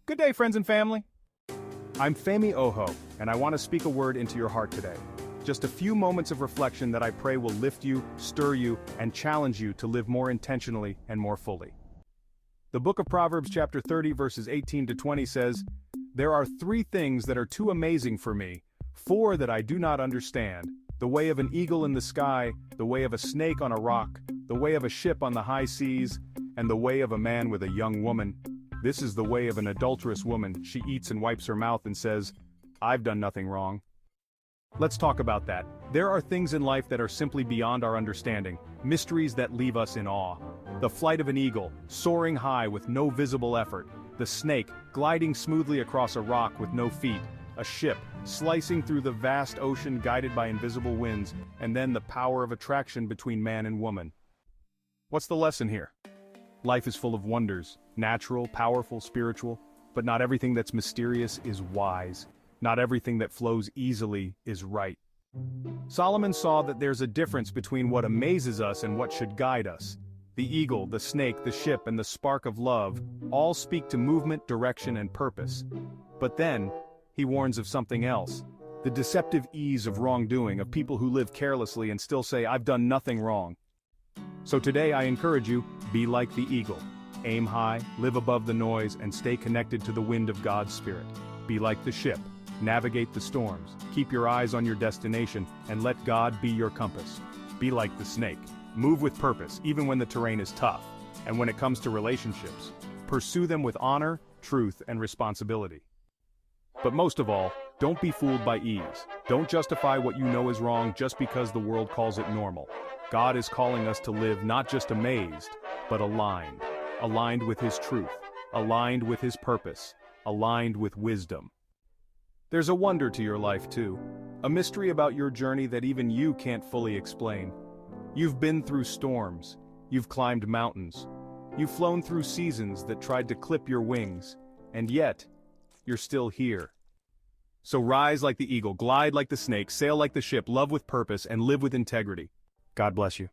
Good day, friends and family. I'm Femi Oho, and I want to speak a word into your heart today. Just a few moments of reflection that I pray will lift you, stir you, and challenge you to live more intentionally and more fully. The book of Proverbs chapter 30 verses 18 to 20 says, "There are 3 things that are too amazing for me, 4 that I do not understand. The way of an eagle in the sky, the way of a snake on a rock, the way of a ship on the high seas, and the way of a man with a young woman. This is the way of an adulterous woman. She eats and wipes her mouth and says, 'I've done nothing wrong.'" Let's talk about that. There are things in life that are simply beyond our understanding, mysteries that leave us in awe. The flight of an eagle, soaring high with no visible effort. The snake, gliding smoothly across a rock with no feet. A ship, slicing through the vast ocean guided by invisible winds, and then the power of attraction between man and woman. What's the lesson here? Life is full of wonders, natural, powerful, spiritual, but not everything that's mysterious is wise. Not everything that flows easily is right. Solomon saw that there's a difference between what amazes us and what should guide us. The eagle, the snake, the ship, and the spark of love all speak to movement, direction, and purpose. But then, he warns of something else. The deceptive ease of wrongdoing, of people who live carelessly and still say, "I've done nothing wrong." So today I encourage you, be like the eagle. Aim high, live above the noise, and stay connected to the wind of God's Spirit. Be like the ship. Navigate the storms. Keep your eyes on your destination, and let God be your compass. Be like the snake. Move with purpose, even when the terrain is tough. And when it comes to relationships, pursue them with honor, truth, and responsibility. But most of all, don't be fooled by ease. Don't justify what you know is wrong just because the world calls it normal. God is calling us to live not just amazed, but aligned. Aligned with His truth. Aligned with His purpose. Aligned with wisdom. There's a wonder to your life too. A mystery about your journey that even you can't fully explain. You've been through storms. You've climbed mountains. You've flown through seasons that tried to clip your wings. And yet, you're still here. So rise like the eagle, glide like the snake, sail like the ship, love with purpose, and live with integrity. God bless you.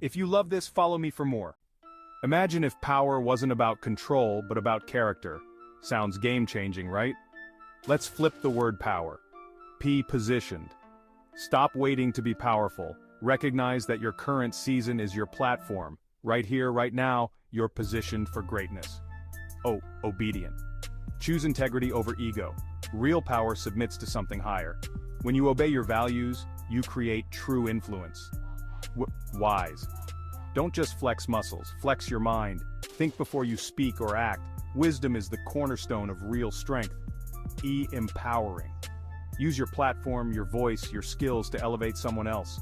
If you love this, follow me for more. Imagine if power wasn't about control, but about character. Sounds game-changing, right? Let's flip the word power. P, positioned. Stop waiting to be powerful. Recognize that your current season is your platform. Right here, right now, you're positioned for greatness. O, obedient. Choose integrity over ego. Real power submits to something higher. When you obey your values, you create true influence. Wise. Don't just flex muscles, flex your mind. Think before you speak or act. Wisdom is the cornerstone of real strength. E, empowering. Use your platform, your voice, your skills to elevate someone else.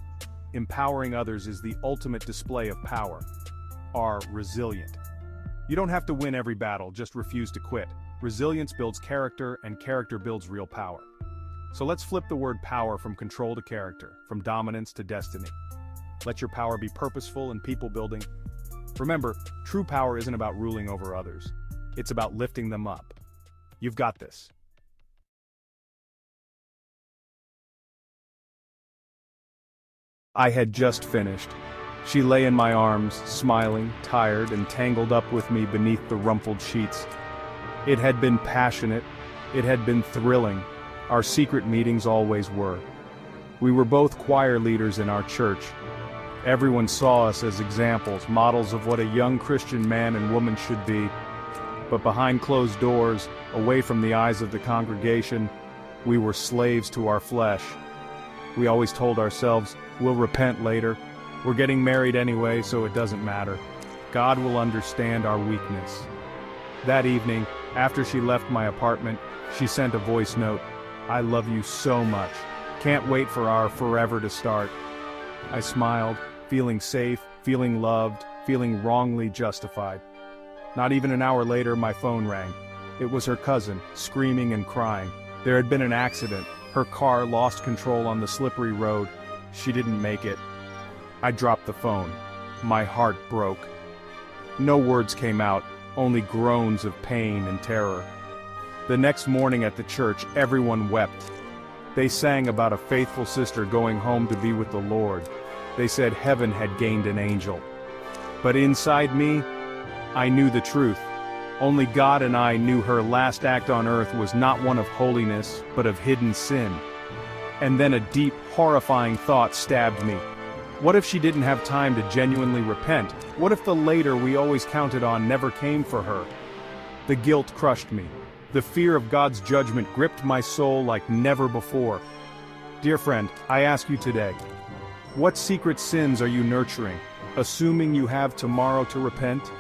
Empowering others is the ultimate display of power. R, resilient. You don't have to win every battle, just refuse to quit. Resilience builds character, and character builds real power. So let's flip the word power from control to character, from dominance to destiny. Let your power be purposeful and people-building. Remember, true power isn't about ruling over others. It's about lifting them up. You've got this. I had just finished. She lay in my arms, smiling, tired, and tangled up with me beneath the rumpled sheets. It had been passionate. It had been thrilling. Our secret meetings always were. We were both choir leaders in our church. Everyone saw us as examples, models of what a young Christian man and woman should be. But behind closed doors, away from the eyes of the congregation, we were slaves to our flesh. We always told ourselves, we'll repent later. We're getting married anyway, so it doesn't matter. God will understand our weakness. That evening, after she left my apartment, she sent a voice note. "I love you so much. Can't wait for our forever to start." I smiled, feeling safe, feeling loved, feeling wrongly justified. Not even an hour later, my phone rang. It was her cousin, screaming and crying. There had been an accident. Her car lost control on the slippery road. She didn't make it. I dropped the phone. My heart broke. No words came out, only groans of pain and terror. The next morning at the church, everyone wept. They sang about a faithful sister going home to be with the Lord. They said heaven had gained an angel. But inside me, I knew the truth. Only God and I knew her last act on earth was not one of holiness, but of hidden sin. And then a deep, horrifying thought stabbed me. What if she didn't have time to genuinely repent? What if the later we always counted on never came for her? The guilt crushed me. The fear of God's judgment gripped my soul like never before. Dear friend, I ask you today, what secret sins are you nurturing, assuming you have tomorrow to repent?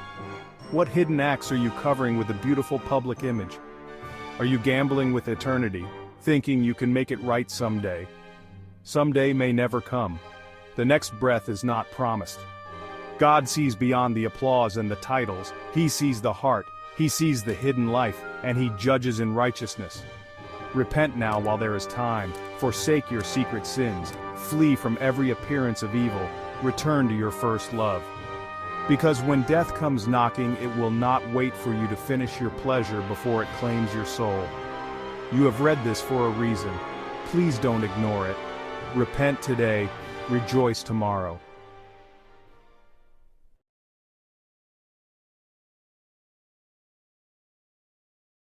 What hidden acts are you covering with a beautiful public image? Are you gambling with eternity, thinking you can make it right someday? Someday may never come. The next breath is not promised. God sees beyond the applause and the titles. He sees the heart, He sees the hidden life, and He judges in righteousness. Repent now while there is time. Forsake your secret sins. Flee from every appearance of evil. Return to your first love. Because when death comes knocking, it will not wait for you to finish your pleasure before it claims your soul. You have read this for a reason. Please don't ignore it. Repent today. Rejoice tomorrow.